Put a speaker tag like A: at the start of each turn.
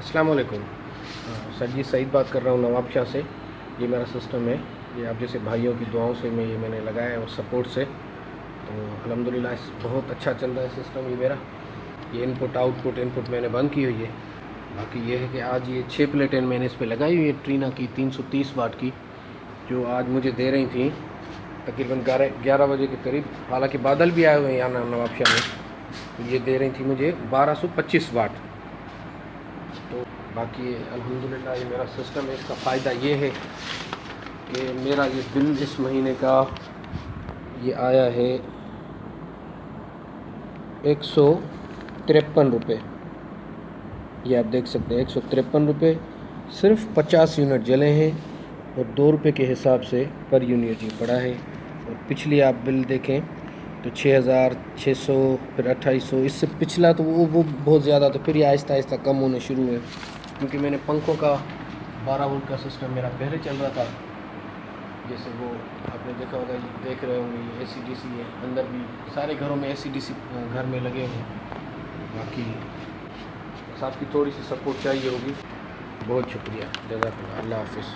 A: अस्सलाम वालेकुम। सर जी सईद बात कर रहा हूँ नवाब शाह से। ये मेरा सिस्टम है, ये आप जैसे भाइयों की दुआओं से मैंने लगाया है और सपोर्ट से, तो अल्हम्दुलिल्लाह बहुत अच्छा चल रहा है सिस्टम ये मेरा। ये इनपुट मैंने बंद की हुई है। बाकी ये है कि आज ये 6 प्लेटें मैंने इस पर लगाई हुई है ट्रीना की 330 वाट की, जो आज मुझे दे रही थी तकरीबन 11 बजे के करीब। हालांकि बादल भी आए हुए हैं यहाँ नवाब शाह में, तो ये दे रही थी मुझे 1225 वाट। तो बाकी अल्हम्दुलिल्लाह ये मेरा सिस्टम है। इसका फ़ायदा ये है कि मेरा ये बिल इस महीने का ये आया है 153 रुपये। ये आप देख सकते हैं 153 रुपये, सिर्फ 50 यूनिट जले हैं और 2 रुपये के हिसाब से पर यूनिट ये पड़ा है। और पिछली आप बिल देखें तो 6,600, फिर 2,800, इससे पिछला तो वो बहुत ज़्यादा, तो फिर ये आहिस्ता आहिस्ता कम होने शुरू हुए, क्योंकि मैंने पंखों का 12 वोल्ट का सिस्टम मेरा पहले चल रहा था। जैसे वो आपने देखा होगा, ये देख रहे होंगे, ये AC/DC है, अंदर भी सारे घरों में AC/DC घर में लगे हुए हैं। बाकी बस आपकी थोड़ी सी सपोर्ट चाहिए होगी। बहुत शुक्रिया, जज़ाकल्लाह, अल्लाह हाफ़िज़।